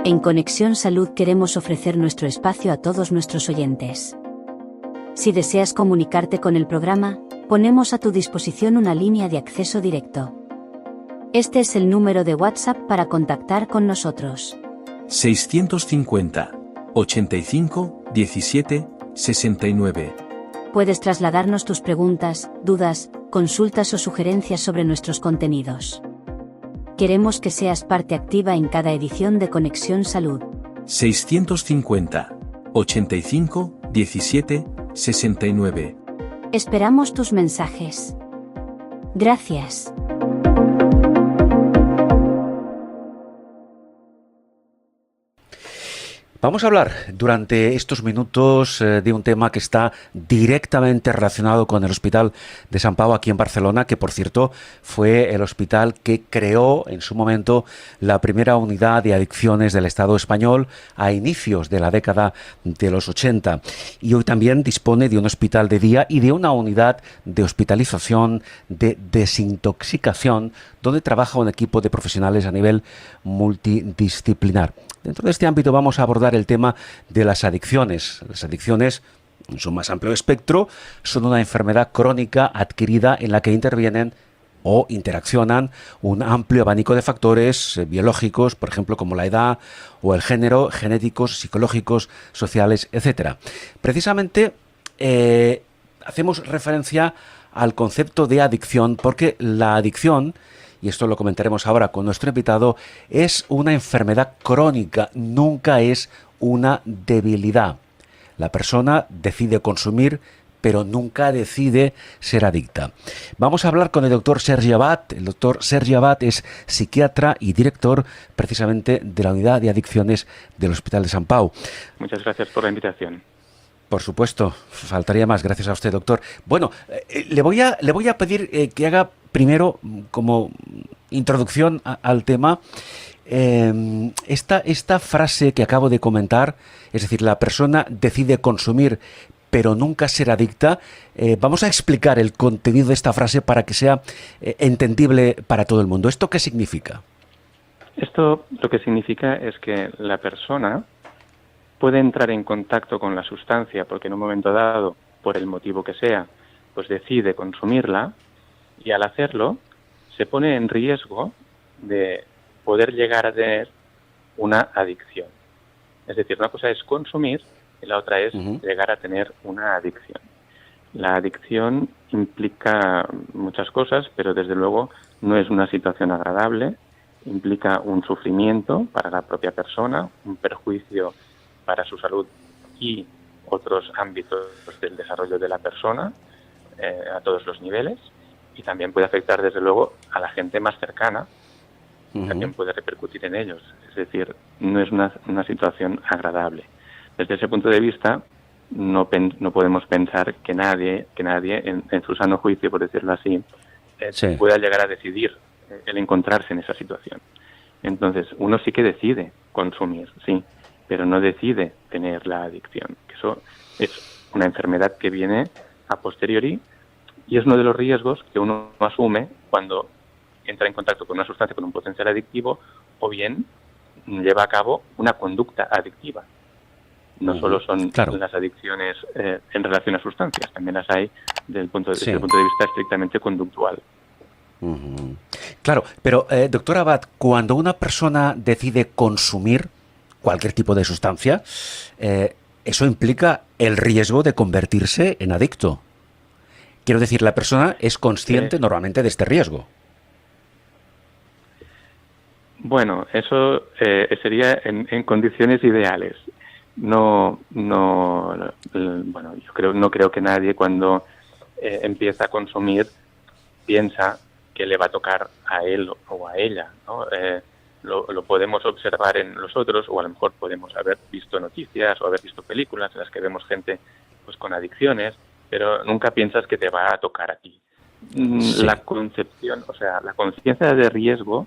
En Conexión Salud queremos ofrecer nuestro espacio a todos nuestros oyentes. Si deseas comunicarte con el programa, ponemos a tu disposición una línea de acceso directo. Este es el número de WhatsApp para contactar con nosotros. 650 85 17 69. Puedes trasladarnos tus preguntas, dudas, consultas o sugerencias sobre nuestros contenidos. Queremos que seas parte activa en cada edición de Conexión Salud. 650 85 17 69. Esperamos tus mensajes. Gracias. Vamos a hablar durante estos minutos de un tema que está directamente relacionado con el Hospital de Sant Pau aquí en Barcelona, que por cierto fue el hospital que creó en su momento la primera unidad de adicciones del Estado español a inicios de la década de los 80. Y hoy también dispone de un hospital de día y de una unidad de hospitalización, de desintoxicación, donde trabaja un equipo de profesionales a nivel multidisciplinar. Dentro de este ámbito vamos a abordar el tema de las adicciones. Las adicciones, en su más amplio espectro, son una enfermedad crónica adquirida en la que intervienen o interaccionan un amplio abanico de factores biológicos, por ejemplo, como la edad o el género, genéticos, psicológicos, sociales, etc. Precisamente hacemos referencia al concepto de adicción porque la adicción, y esto lo comentaremos ahora con nuestro invitado, es una enfermedad crónica, nunca es una debilidad. La persona decide consumir, pero nunca decide ser adicta. Vamos a hablar con el doctor Sergi Abad. El doctor Sergi Abad es psiquiatra y director precisamente de la unidad de adicciones del Hospital de Sant Pau. Muchas gracias por la invitación. Por supuesto, faltaría más. Gracias a usted, doctor. Bueno, le voy a pedir que haga primero, como introducción al tema, esta frase que acabo de comentar, es decir, la persona decide consumir pero nunca ser adicta. Vamos a explicar el contenido de esta frase para que sea entendible para todo el mundo. ¿Esto qué significa? Esto lo que significa es que la persona puede entrar en contacto con la sustancia porque en un momento dado, por el motivo que sea, pues decide consumirla, y al hacerlo se pone en riesgo de poder llegar a tener una adicción. Es decir, una cosa es consumir y la otra es llegar a tener una adicción. La adicción implica muchas cosas, pero desde luego no es una situación agradable, implica un sufrimiento para la propia persona, un perjuicio para su salud y otros ámbitos del desarrollo de la persona a todos los niveles, y también puede afectar desde luego a la gente más cercana, también puede repercutir en ellos, es decir, no es una situación agradable. Desde ese punto de vista no podemos pensar que nadie en su sano juicio, por decirlo así, pueda llegar a decidir el encontrarse en esa situación. Entonces, uno sí que decide consumir, sí, pero no decide tener la adicción. Eso es una enfermedad que viene a posteriori y es uno de los riesgos que uno asume cuando entra en contacto con una sustancia con un potencial adictivo o bien lleva a cabo una conducta adictiva. No solo son las adicciones en relación a sustancias, también las hay desde el punto de vista estrictamente conductual. Claro, pero doctor Abad, cuando una persona decide consumir cualquier tipo de sustancia, eso implica el riesgo de convertirse en adicto. Quiero decir, la persona es consciente normalmente de este riesgo. Bueno, eso sería en condiciones ideales. No creo que nadie cuando empieza a consumir piensa que le va a tocar a él o a ella, ¿no? Lo podemos observar en los otros, o a lo mejor podemos haber visto noticias o haber visto películas en las que vemos gente pues con adicciones, pero nunca piensas que te va a tocar a ti. La concepción, o sea, la conciencia de riesgo,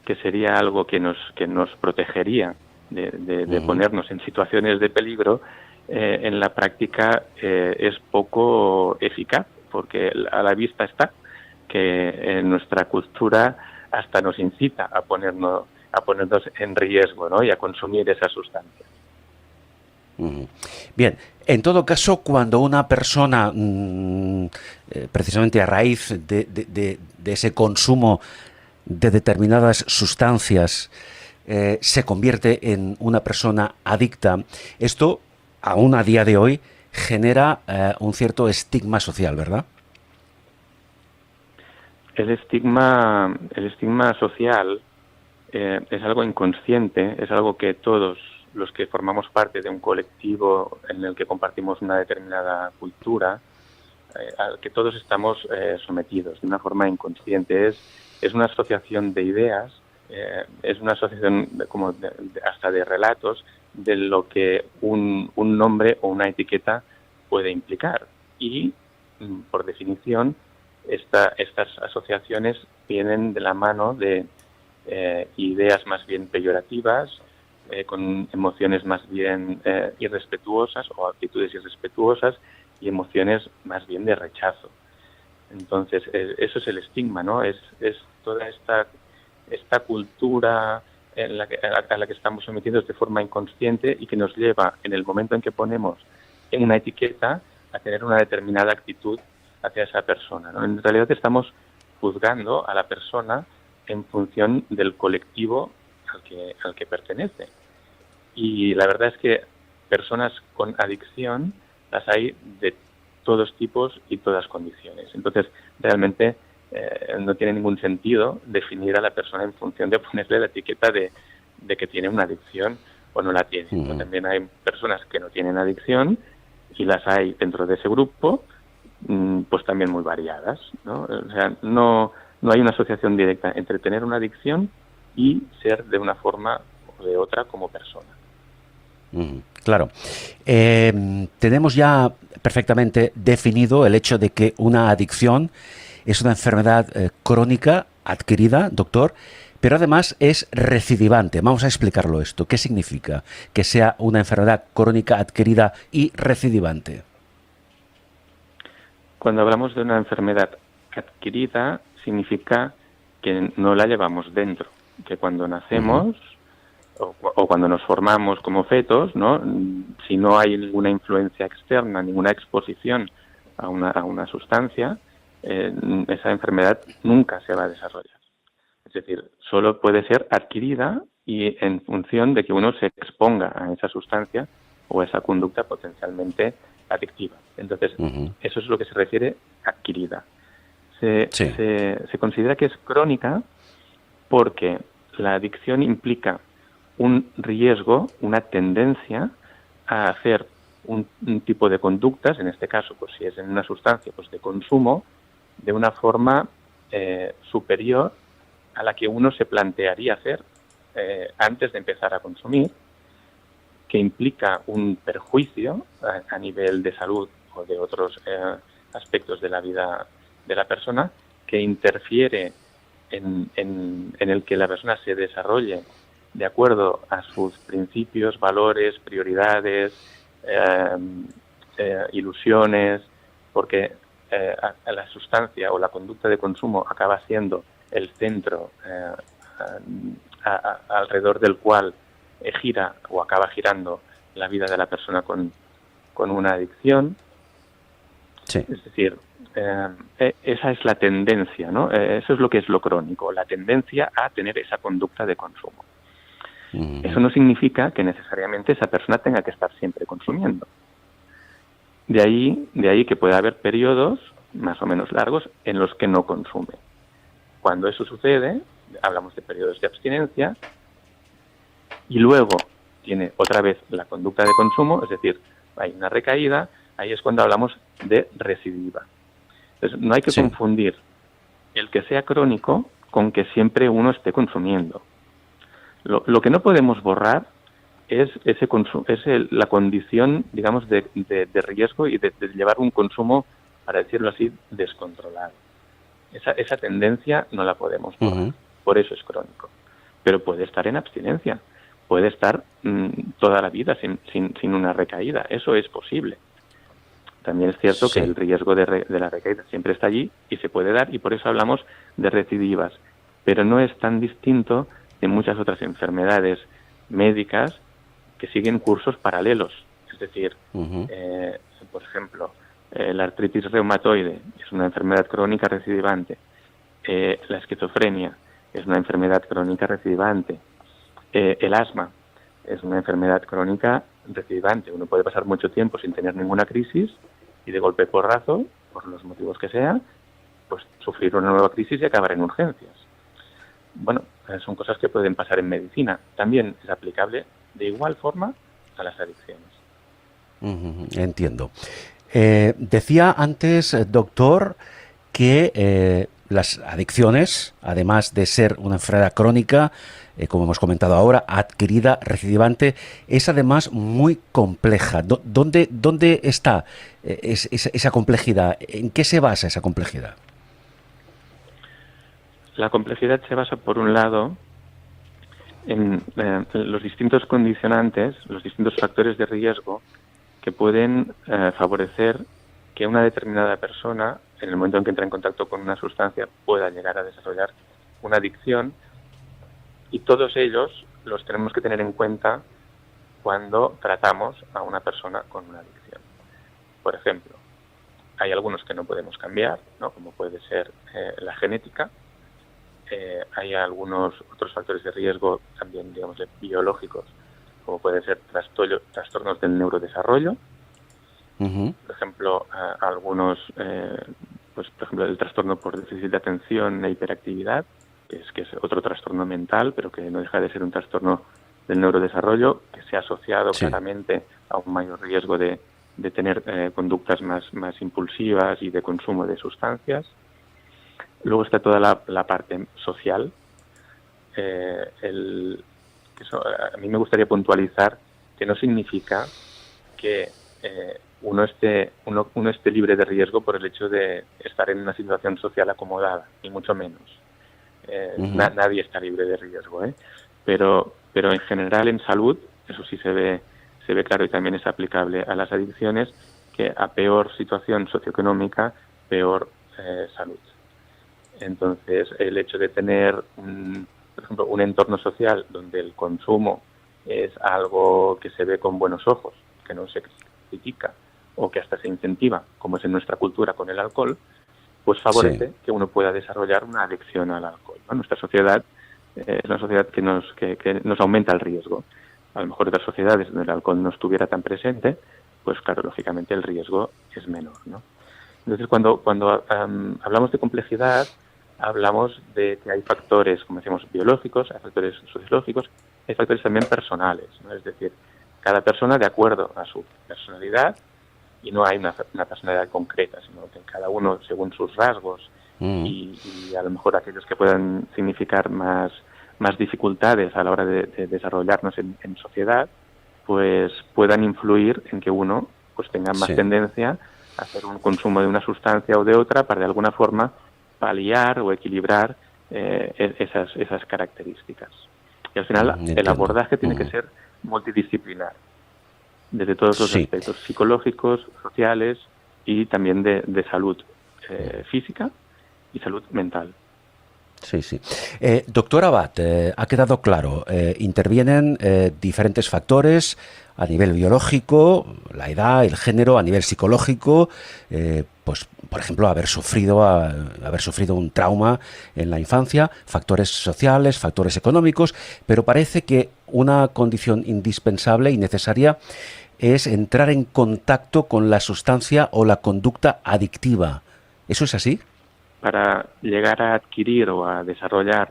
que sería algo que nos protegería de ponernos en situaciones de peligro, en la práctica es poco eficaz, porque a la vista está que en nuestra cultura hasta nos incita a ponernos ponernos en riesgo, ¿no? Y a consumir esa sustancia. Bien, en todo caso, cuando una persona, precisamente a raíz de ese consumo de determinadas sustancias, se convierte en una persona adicta, esto, aún a día de hoy, genera un cierto estigma social, ¿verdad? El estigma social es algo inconsciente, es algo que todos los que formamos parte de un colectivo en el que compartimos una determinada cultura, al que todos estamos sometidos de una forma inconsciente. Es una asociación de ideas, es una asociación hasta de relatos de lo que un nombre o una etiqueta puede implicar. Y, por definición, estas asociaciones vienen de la mano de ideas más bien peyorativas, con emociones más bien irrespetuosas o actitudes irrespetuosas y emociones más bien de rechazo. Entonces, eso es el estigma, ¿no? Es toda esta cultura a la que estamos sometidos de forma inconsciente y que nos lleva, en el momento en que ponemos en una etiqueta, a tener una determinada actitud hacia esa persona, ¿no? En realidad estamos juzgando a la persona en función del colectivo al que pertenece. Y la verdad es que personas con adicción las hay de todos tipos y todas condiciones. Entonces, realmente no tiene ningún sentido definir a la persona en función de ponerle la etiqueta de que tiene una adicción o no la tiene. Pero también hay personas que no tienen adicción y las hay dentro de ese grupo, pues también muy variadas, ¿no? O sea, no hay una asociación directa entre tener una adicción y ser de una forma o de otra como persona. Claro. Tenemos ya perfectamente definido el hecho de que una adicción es una enfermedad crónica adquirida, doctor, pero además es recidivante. Vamos a explicarlo esto. ¿Qué significa que sea una enfermedad crónica adquirida y recidivante? Cuando hablamos de una enfermedad adquirida, significa que no la llevamos dentro, que cuando nacemos o cuando nos formamos como fetos, ¿no? Si no hay ninguna influencia externa, ninguna exposición a una sustancia, esa enfermedad nunca se va a desarrollar. Es decir, solo puede ser adquirida y en función de que uno se exponga a esa sustancia o a esa conducta potencialmente adictiva. Entonces, eso es lo que se refiere adquirida. Se considera que es crónica porque la adicción implica un riesgo, una tendencia a hacer un tipo de conductas, en este caso, pues si es en una sustancia, pues de consumo, de una forma superior a la que uno se plantearía hacer antes de empezar a consumir, que implica un perjuicio a nivel de salud o de otros aspectos de la vida de la persona, que interfiere en el que la persona se desarrolle de acuerdo a sus principios, valores, prioridades, ilusiones, porque la sustancia o la conducta de consumo acaba siendo el centro alrededor del cual gira o acaba girando la vida de la persona con una adicción. Sí. Es decir, esa es la tendencia, ¿no? Eso es lo que es lo crónico, la tendencia a tener esa conducta de consumo. Eso no significa que necesariamente esa persona tenga que estar siempre consumiendo. De ahí que pueda haber periodos más o menos largos en los que no consume. Cuando eso sucede, hablamos de periodos de abstinencia y luego tiene otra vez la conducta de consumo, es decir, hay una recaída, ahí es cuando hablamos de recidiva. Entonces, no hay que confundir el que sea crónico con que siempre uno esté consumiendo. Lo que no podemos borrar es la condición, digamos, de riesgo y de llevar un consumo, para decirlo así, descontrolado. Esa tendencia no la podemos borrar, por eso es crónico. Pero puede estar en abstinencia, puede estar toda la vida sin una recaída, eso es posible. También es cierto que el riesgo de la recaída siempre está allí y se puede dar, y por eso hablamos de recidivas. Pero no es tan distinto existen muchas otras enfermedades médicas que siguen cursos paralelos. Es decir, por ejemplo, la artritis reumatoide es una enfermedad crónica recidivante. La esquizofrenia es una enfermedad crónica recidivante. El asma es una enfermedad crónica recidivante. Uno puede pasar mucho tiempo sin tener ninguna crisis y de golpe porrazo, por los motivos que sea, pues sufrir una nueva crisis y acabar en urgencias. Bueno, son cosas que pueden pasar en medicina. También es aplicable de igual forma a las adicciones. Entiendo. Decía antes, doctor, que las adicciones, además de ser una enfermedad crónica, como hemos comentado ahora, adquirida, recidivante, es además muy compleja. ¿Dónde está esa complejidad? ¿En qué se basa esa complejidad? La complejidad se basa, por un lado, en los distintos condicionantes, los distintos factores de riesgo que pueden favorecer que una determinada persona, en el momento en que entra en contacto con una sustancia, pueda llegar a desarrollar una adicción, y todos ellos los tenemos que tener en cuenta cuando tratamos a una persona con una adicción. Por ejemplo, hay algunos que no podemos cambiar, ¿no? Como puede ser la genética. Hay algunos otros factores de riesgo también, digamos, biológicos, como pueden ser trastornos del neurodesarrollo. Por ejemplo, algunos, pues por ejemplo, el trastorno por déficit de atención e hiperactividad, que es otro trastorno mental, pero que no deja de ser un trastorno del neurodesarrollo, que se ha asociado claramente a un mayor riesgo de tener conductas más impulsivas y de consumo de sustancias. Luego está toda la parte social. A mí me gustaría puntualizar que no significa que uno esté libre de riesgo por el hecho de estar en una situación social acomodada, ni mucho menos. Nadie está libre de riesgo, pero en general en salud, eso sí se ve claro, y también es aplicable a las adicciones, que a peor situación socioeconómica, peor salud. Entonces, el hecho de tener, por ejemplo, un entorno social donde el consumo es algo que se ve con buenos ojos, que no se critica o que hasta se incentiva, como es en nuestra cultura con el alcohol, pues favorece que uno pueda desarrollar una adicción al alcohol, ¿no? Nuestra sociedad es una sociedad que nos aumenta el riesgo. A lo mejor otras sociedades donde el alcohol no estuviera tan presente, pues claro, lógicamente el riesgo es menor, ¿no? Entonces, cuando hablamos de complejidad, hablamos de que hay factores, como decíamos, biológicos, hay factores sociológicos, hay factores también personales, ¿no? Es decir, cada persona de acuerdo a su personalidad, y no hay una personalidad concreta, sino que cada uno según sus rasgos y a lo mejor aquellos que puedan significar más dificultades a la hora de desarrollarnos en sociedad, pues puedan influir en que uno pues tenga más tendencia a hacer un consumo de una sustancia o de otra para de alguna forma paliar o equilibrar esas características. Y al final el abordaje tiene que ser multidisciplinar, desde todos los aspectos psicológicos, sociales y también de salud física y salud mental. Sí. Doctor Abad, ha quedado claro, intervienen diferentes factores a nivel biológico, la edad, el género, a nivel psicológico, pues por ejemplo haber sufrido un trauma en la infancia, factores sociales, factores económicos, pero parece que una condición indispensable y necesaria es entrar en contacto con la sustancia o la conducta adictiva. ¿Eso es así? Para llegar a adquirir o a desarrollar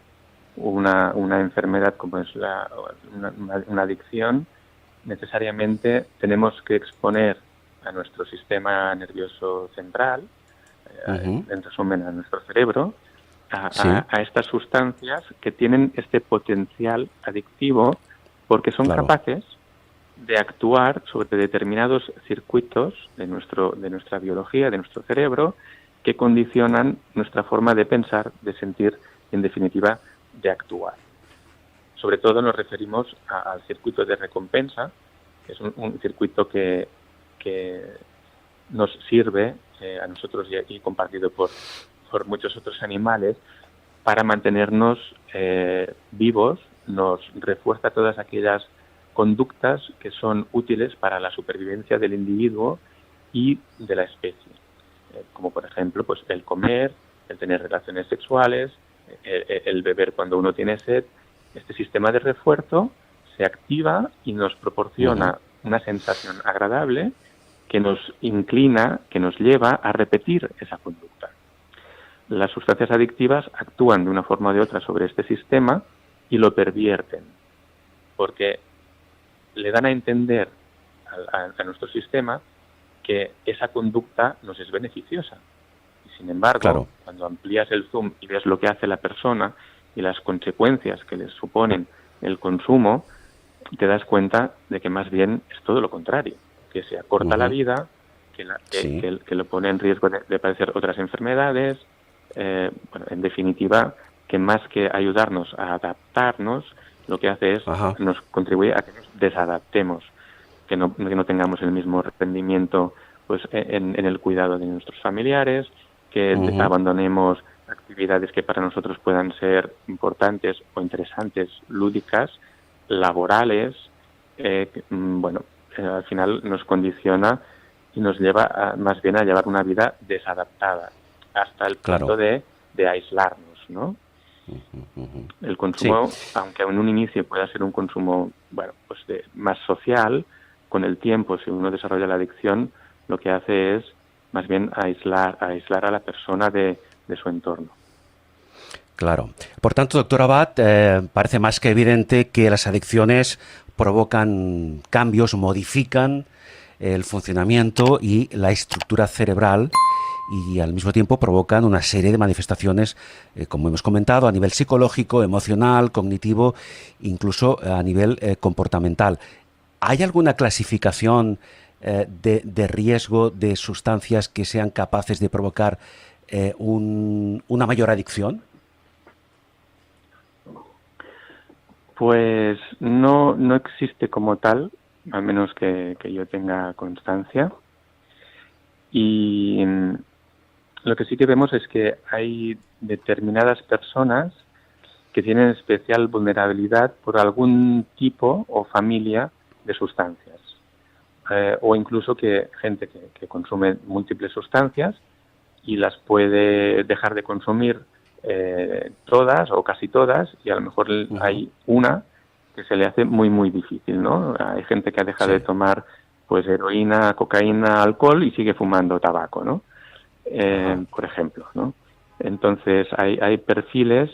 una enfermedad como es una adicción, necesariamente tenemos que exponer a nuestro sistema nervioso central, en resumen a nuestro cerebro, a estas sustancias que tienen este potencial adictivo porque son capaces de actuar sobre determinados circuitos de nuestra biología, de nuestro cerebro, que condicionan nuestra forma de pensar, de sentir y, en definitiva, de actuar. Sobre todo nos referimos al circuito de recompensa, que es un circuito que nos sirve a nosotros y compartido por muchos otros animales para mantenernos vivos nos refuerza todas aquellas conductas que son útiles para la supervivencia del individuo y de la especie, como por ejemplo pues el comer, el tener relaciones sexuales, el beber cuando uno tiene sed. Este sistema de refuerzo se activa y nos proporciona una sensación agradable que nos inclina, que nos lleva a repetir esa conducta. Las sustancias adictivas actúan de una forma o de otra sobre este sistema y lo pervierten, porque le dan a entender a nuestro sistema que esa conducta nos es beneficiosa. Y sin embargo, cuando amplías el zoom y ves lo que hace la persona y las consecuencias que les suponen el consumo, te das cuenta de que más bien es todo lo contrario, que se acorta la vida, que lo pone en riesgo de padecer otras enfermedades, bueno, en definitiva, que más que ayudarnos a adaptarnos, lo que hace es nos contribuye a que nos desadaptemos, que no tengamos el mismo rendimiento pues en el cuidado de nuestros familiares, que abandonemos actividades que para nosotros puedan ser importantes o interesantes, lúdicas, laborales, al final nos condiciona y nos lleva más bien a llevar una vida desadaptada, hasta el punto de aislarnos, ¿no? El consumo, aunque en un inicio pueda ser un consumo, más social, con el tiempo, si uno desarrolla la adicción, lo que hace es más bien aislar a la persona de su entorno. Claro. Por tanto, doctor Abad, parece más que evidente que las adicciones provocan cambios, modifican el funcionamiento y la estructura cerebral y al mismo tiempo provocan una serie de manifestaciones, como hemos comentado, a nivel psicológico, emocional, cognitivo, incluso a nivel comportamental. ¿Hay alguna clasificación de riesgo de sustancias que sean capaces de provocar una mayor adicción? Pues no existe como tal, al menos que yo tenga constancia. Y lo que sí que vemos es que hay determinadas personas que tienen especial vulnerabilidad por algún tipo o familia de sustancias. O incluso que gente que consume múltiples sustancias y las puede dejar de consumir todas o casi todas, y a lo mejor hay una que se le hace muy muy difícil, ¿no? Hay gente que ha dejado de tomar pues heroína, cocaína, alcohol y sigue fumando tabaco, ¿no? Por ejemplo, ¿no? Entonces hay perfiles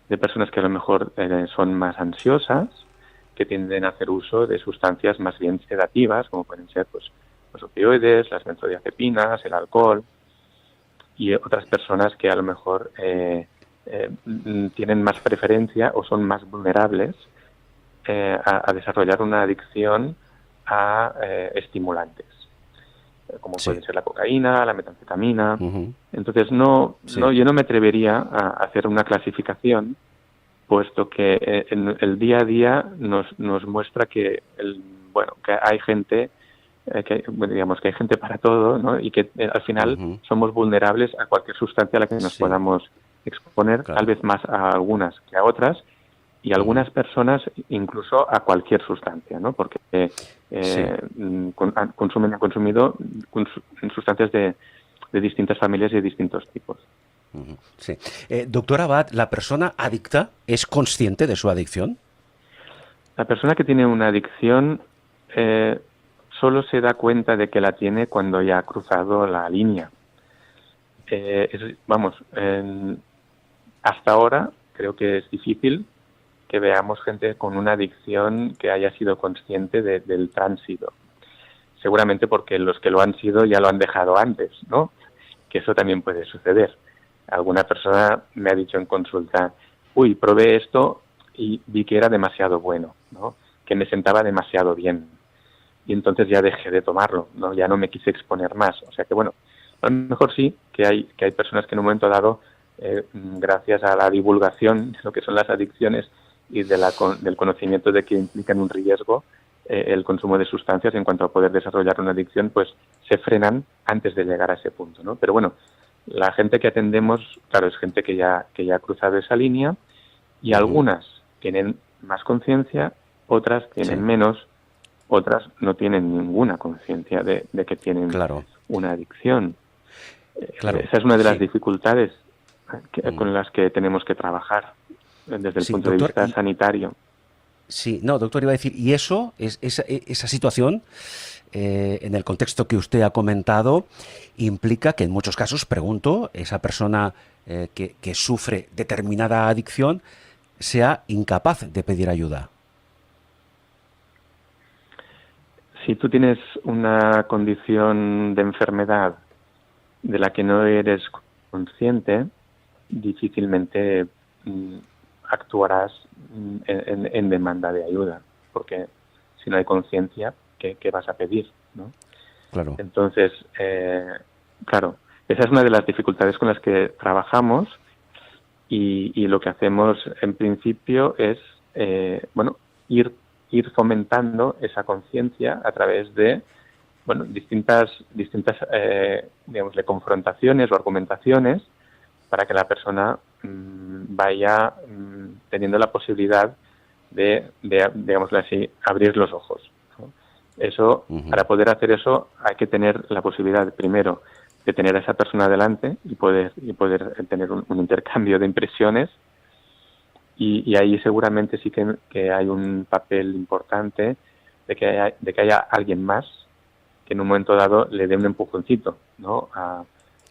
de personas que a lo mejor son más ansiosas, que tienden a hacer uso de sustancias más bien sedativas, como pueden ser pues los opioides, las benzodiazepinas, el alcohol, y otras personas que a lo mejor tienen más preferencia o son más vulnerables a desarrollar una adicción a estimulantes, como pueden ser la cocaína, la metanfetamina. Entonces yo no me atrevería a hacer una clasificación, puesto que en el día a día nos muestra que que hay gente que hay gente para todo, ¿no? Y que al final somos vulnerables a cualquier sustancia a la que nos podamos exponer, tal vez más a algunas que a otras, y algunas personas incluso a cualquier sustancia, ¿no? Porque consumen y han consumido sustancias de distintas familias y de distintos tipos. Sí. Doctor Abad, ¿la persona adicta es consciente de su adicción? La persona que tiene una adicción solo se da cuenta de que la tiene cuando ya ha cruzado la línea. Hasta ahora creo que es difícil que veamos gente con una adicción que haya sido consciente del tránsito. Seguramente porque los que lo han sido ya lo han dejado antes, ¿no? Que eso también puede suceder. Alguna persona me ha dicho en consulta, probé esto y vi que era demasiado bueno, ¿no? Que me sentaba demasiado bien. Y entonces ya dejé de tomarlo, ¿no? Ya no me quise exponer más. O sea que, a lo mejor sí que hay personas que en un momento dado, gracias a la divulgación de lo que son las adicciones y del conocimiento de que implican un riesgo, el consumo de sustancias en cuanto a poder desarrollar una adicción, pues se frenan antes de llegar a ese punto, ¿no? Pero la gente que atendemos, claro, es gente que ya ha cruzado esa línea, y algunas tienen más conciencia, otras tienen menos, otras no tienen ninguna conciencia de que tienen una adicción. Esa es una de las dificultades con las que tenemos que trabajar desde el punto de vista sanitario. Sí, no, doctor, iba a decir, y eso, esa situación, en el contexto que usted ha comentado, implica que en muchos casos, pregunto, esa persona que sufre determinada adicción sea incapaz de pedir ayuda. Si tú tienes una condición de enfermedad de la que no eres consciente, difícilmente actuarás en demanda de ayuda, porque si no hay conciencia, ¿qué vas a pedir, ¿no? Claro. Entonces, claro, esa es una de las dificultades con las que trabajamos y lo que hacemos en principio es, ir fomentando esa conciencia a través de, distintas digámosle, confrontaciones o argumentaciones para que la persona vaya teniendo la posibilidad de, digámosle así, abrir los ojos, ¿no? Eso, para poder hacer eso, hay que tener la posibilidad, primero, de tener a esa persona delante y poder tener un intercambio de impresiones, y ahí seguramente sí que hay un papel importante de que haya alguien más que en un momento dado le dé un empujoncito, ¿no?, a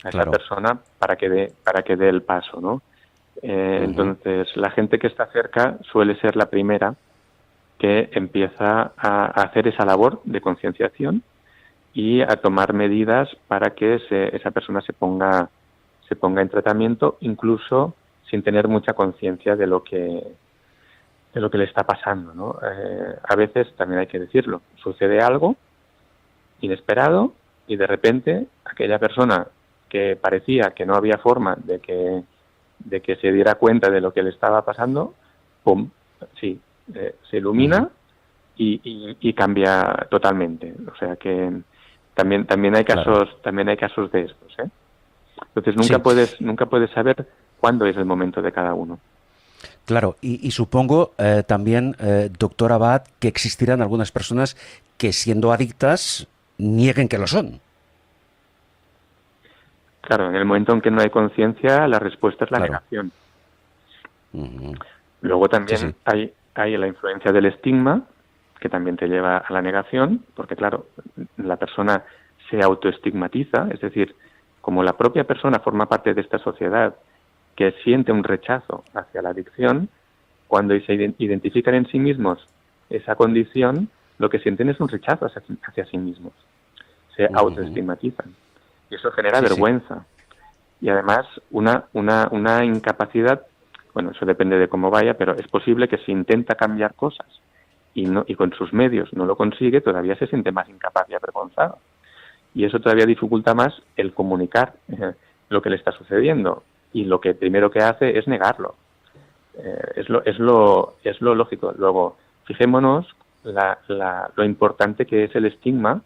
esa persona para que dé el paso, ¿no? Entonces, la gente que está cerca suele ser la primera que empieza a hacer esa labor de concienciación y a tomar medidas para que esa persona se ponga en tratamiento, incluso sin tener mucha conciencia de lo que le está pasando, ¿no? A veces, también hay que decirlo, sucede algo inesperado y de repente aquella persona que parecía que no había forma de que se diera cuenta de lo que le estaba pasando, ¡pum!, sí, se ilumina y cambia totalmente. O sea que también hay casos de estos, ¿eh? Entonces nunca puedes saber cuándo es el momento de cada uno. Claro, y supongo también, doctor Abad, que existirán algunas personas que, siendo adictas, nieguen que lo son. Claro, en el momento en que no hay conciencia, la respuesta es la negación. Luego también hay la influencia del estigma, que también te lleva a la negación, porque claro, la persona se autoestigmatiza, es decir, como la propia persona forma parte de esta sociedad que siente un rechazo hacia la adicción, cuando se identifican en sí mismos esa condición, lo que sienten es un rechazo hacia sí mismos. Se autoestigmatizan. Y eso genera vergüenza. Y además una incapacidad, bueno, eso depende de cómo vaya, pero es posible que si intenta cambiar cosas y con sus medios no lo consigue, todavía se siente más incapaz y avergonzado. Y eso todavía dificulta más el comunicar lo que le está sucediendo. Y lo que primero que hace es negarlo. Es lo lógico. Luego, fijémonos lo importante que es el estigma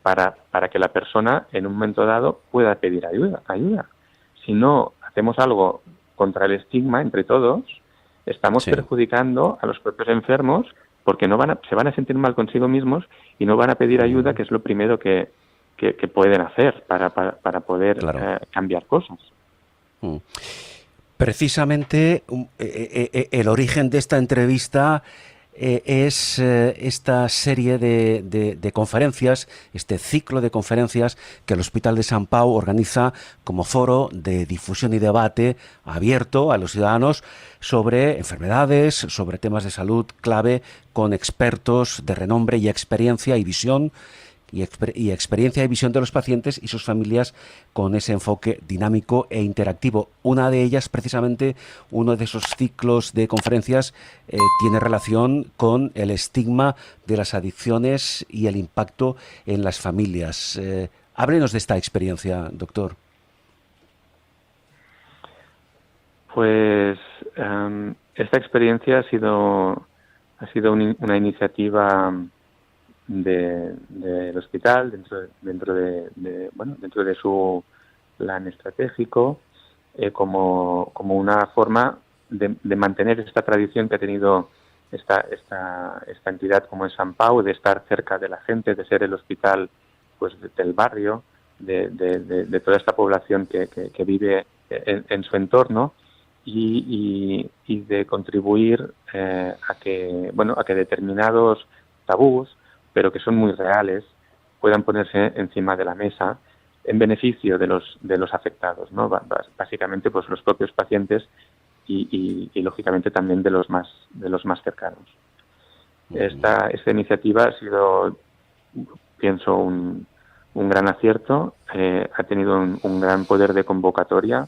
para que la persona en un momento dado pueda pedir ayuda. Si no hacemos algo contra el estigma entre todos, estamos perjudicando a los propios enfermos, porque se van a sentir mal consigo mismos y no van a pedir ayuda, que es lo primero que pueden hacer para poder cambiar cosas. Precisamente el origen de esta entrevista es esta serie de conferencias, este ciclo de conferencias que el Hospital de Sant Pau organiza como foro de difusión y debate abierto a los ciudadanos sobre enfermedades, sobre temas de salud clave, con expertos de renombre y experiencia y visión experiencia y visión de los pacientes y sus familias, con ese enfoque dinámico e interactivo. Una de ellas, precisamente, uno de esos ciclos de conferencias tiene relación con el estigma de las adicciones y el impacto en las familias. Háblenos de esta experiencia, doctor. Pues esta experiencia ha sido una iniciativa del hospital dentro de su plan estratégico, como una forma de mantener esta tradición que ha tenido esta entidad como es Sant Pau, de estar cerca de la gente, de ser el hospital pues del barrio, de toda esta población que vive en su entorno, y de contribuir a que determinados tabús, pero que son muy reales, puedan ponerse encima de la mesa en beneficio de los afectados, ¿no? Básicamente pues los propios pacientes y lógicamente también de los más cercanos. Esta iniciativa ha sido, pienso, un gran acierto, ha tenido un gran poder de convocatoria,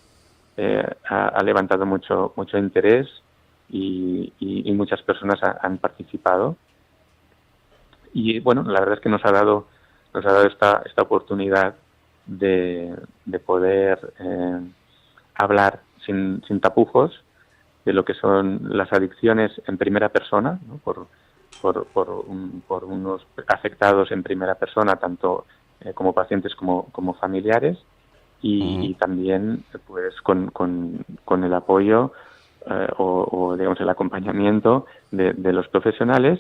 ha levantado mucho interés y muchas personas han participado. Y bueno, la verdad es que nos ha dado esta oportunidad de poder hablar sin tapujos de lo que son las adicciones en primera persona, ¿no? por unos afectados en primera persona, tanto como pacientes como familiares, y también pues con el apoyo o digamos el acompañamiento de los profesionales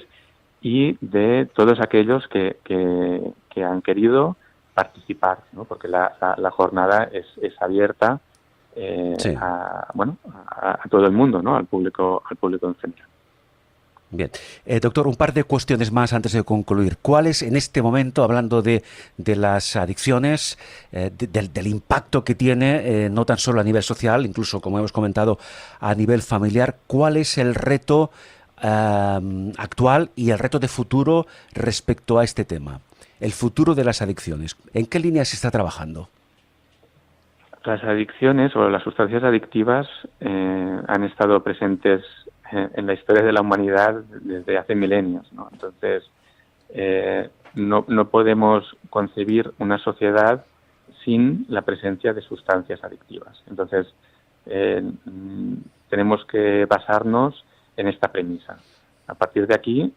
y de todos aquellos que han querido participar, ¿no? Porque la jornada es abierta a todo el mundo, ¿no? Al público en general. Bien. Doctor, un par de cuestiones más antes de concluir. ¿Cuál es en este momento, hablando de las adicciones, del impacto que tiene, no tan solo a nivel social, incluso, como hemos comentado, a nivel familiar, cuál es el reto actual y el reto de futuro respecto a este tema? El futuro de las adicciones. ¿En qué línea se está trabajando? Las adicciones o las sustancias adictivas han estado presentes en la historia de la humanidad desde hace milenios, ¿no? Entonces, no podemos concebir una sociedad sin la presencia de sustancias adictivas. Entonces, tenemos que basarnos en esta premisa. A partir de aquí,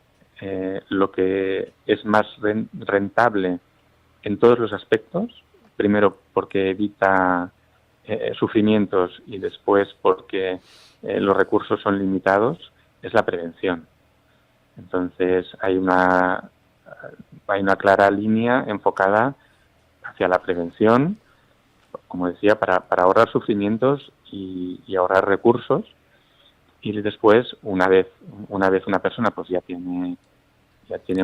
lo que es más rentable en todos los aspectos, primero porque evita sufrimientos y después porque los recursos son limitados, es la prevención. Entonces hay una clara línea enfocada hacia la prevención, como decía, para ahorrar sufrimientos y ahorrar recursos. Y después, una vez una persona pues ya tiene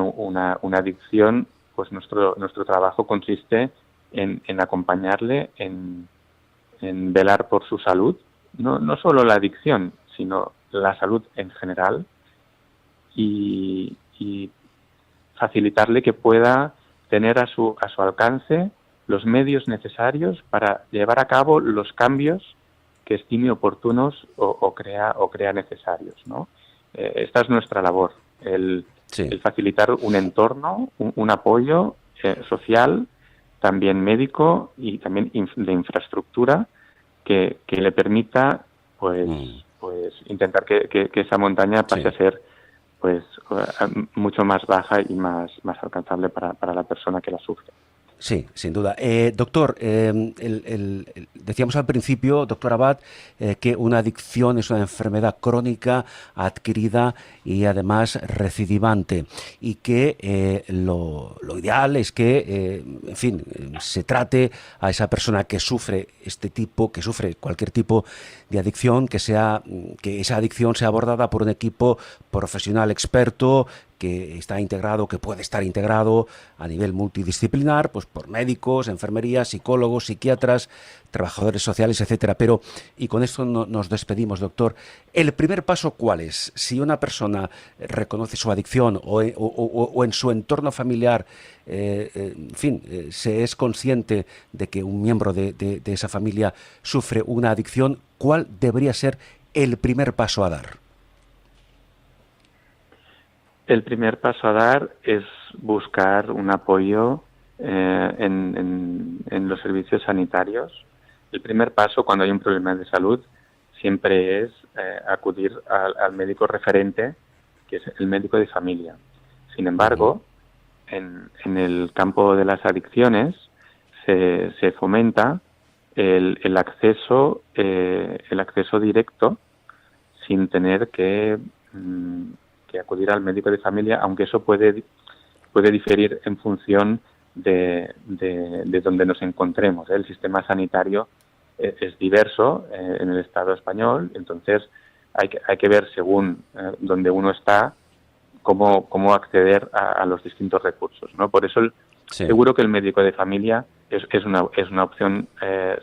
una adicción, pues nuestro trabajo consiste en acompañarle, en velar por su salud, no solo la adicción, sino la salud en general, y facilitarle que pueda tener a su alcance los medios necesarios para llevar a cabo los cambios que estime oportunos o crea necesarios, ¿no? Esta es nuestra labor, el facilitar un entorno, un apoyo social, también médico y también de infraestructura que le permita pues intentar que esa montaña pase a ser pues mucho más baja y más alcanzable para la persona que la sufre. Sí, sin duda. Doctor, decíamos al principio, doctor Abad, que una adicción es una enfermedad crónica, adquirida y además recidivante, y que lo ideal es que, en fin, se trate a esa persona que sufre que sufre cualquier tipo de adicción, que esa adicción sea abordada por un equipo profesional experto, que está integrado, que puede estar integrado a nivel multidisciplinar, pues por médicos, enfermería, psicólogos, psiquiatras, trabajadores sociales, etcétera. Pero, y con esto nos despedimos, doctor, ¿el primer paso cuál es? Si una persona reconoce su adicción o en su entorno familiar, en fin, se es consciente de que un miembro de esa familia sufre una adicción, ¿cuál debería ser el primer paso a dar? El primer paso a dar es buscar un apoyo en los servicios sanitarios. El primer paso cuando hay un problema de salud siempre es acudir al médico referente, que es el médico de familia. Sin embargo, en el campo de las adicciones se fomenta el acceso directo sin tener que que acudir al médico de familia, aunque eso puede diferir en función de donde nos encontremos. El sistema sanitario es diverso en el Estado español, entonces hay que ver según donde uno está cómo acceder a los distintos recursos, ¿no? Por eso seguro que el médico de familia es una opción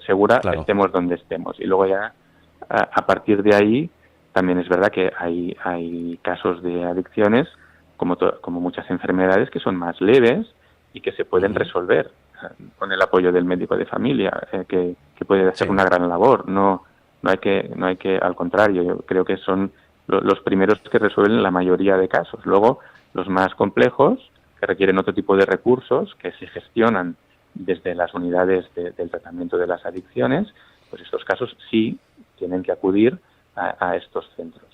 segura, claro, estemos donde estemos. Y luego ya a partir de ahí también es verdad que hay casos de adicciones como muchas enfermedades que son más leves y que se pueden resolver con el apoyo del médico de familia, que puede hacer una gran labor. No hay que, al contrario, yo creo que son los primeros que resuelven la mayoría de casos. Luego, los más complejos, que requieren otro tipo de recursos, que se gestionan desde las unidades del tratamiento de las adicciones, pues estos casos sí tienen que acudir a estos centros.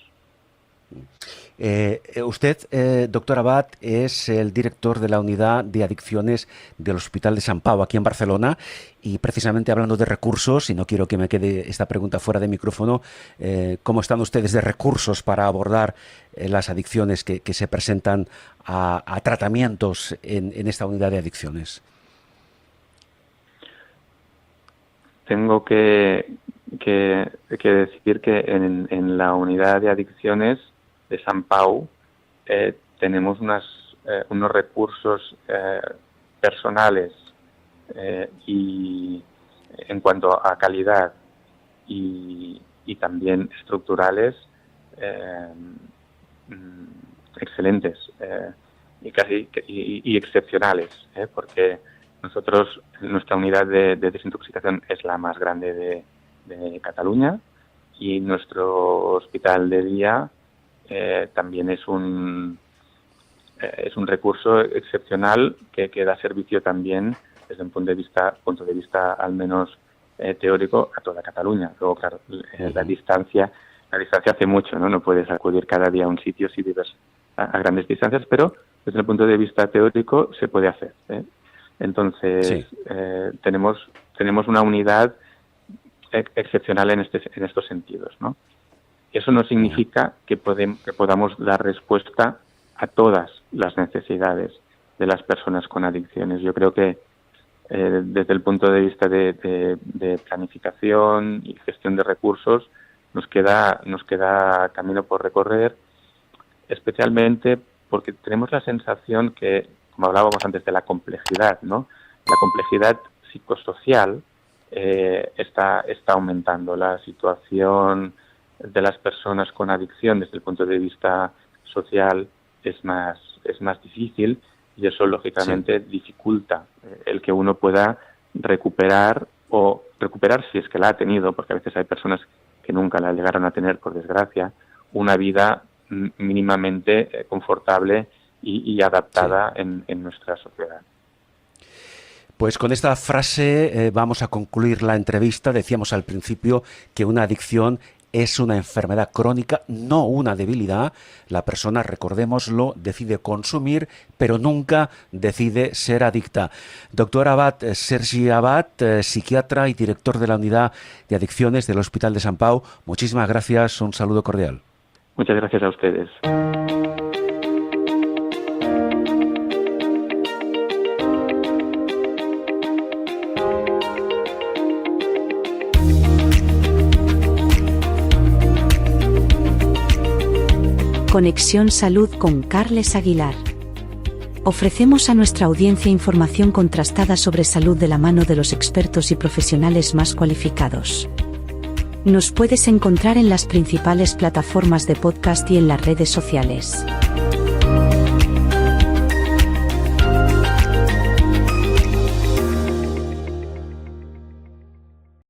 Usted, doctor Abad, es el director de la unidad de adicciones del Hospital de Sant Pau, aquí en Barcelona, y precisamente hablando de recursos, y no quiero que me quede esta pregunta fuera de micrófono, ¿cómo están ustedes de recursos para abordar las adicciones que se presentan a tratamientos en esta unidad de adicciones? Tengo que decir que en la unidad de adicciones de Sant Pau tenemos unos recursos personales y en cuanto a calidad y también estructurales excelentes y excepcionales, porque nosotros, nuestra unidad de desintoxicación es la más grande de Cataluña, y nuestro hospital de día también es un recurso excepcional que da servicio también desde un punto de vista al menos teórico a toda Cataluña. Luego, claro, la distancia hace mucho, ¿no? No puedes acudir cada día a un sitio si vives a grandes distancias, pero desde el punto de vista teórico se puede hacer, ¿eh? Entonces, tenemos una unidad excepcional en estos sentidos, ¿no? Eso no significa que podamos dar respuesta a todas las necesidades de las personas con adicciones. Yo creo que desde el punto de vista de planificación y gestión de recursos nos queda camino por recorrer, especialmente porque tenemos la sensación que, como hablábamos antes de la complejidad, ¿no? La complejidad psicosocial está aumentando. La situación de las personas con adicción desde el punto de vista social es más difícil, y eso lógicamente dificulta el que uno pueda recuperar si es que la ha tenido, porque a veces hay personas que nunca la llegaron a tener, por desgracia, una vida mínimamente confortable y adaptada en nuestra sociedad. Pues con esta frase vamos a concluir la entrevista. Decíamos al principio que una adicción es una enfermedad crónica, no una debilidad. La persona, recordémoslo, decide consumir, pero nunca decide ser adicta. Doctor Abad, Sergi Abad, psiquiatra y director de la unidad de adicciones del Hospital de Sant Pau, muchísimas gracias, un saludo cordial. Muchas gracias a ustedes. Conexión Salud con Carles Aguilar. Ofrecemos a nuestra audiencia información contrastada sobre salud de la mano de los expertos y profesionales más cualificados. Nos puedes encontrar en las principales plataformas de podcast y en las redes sociales.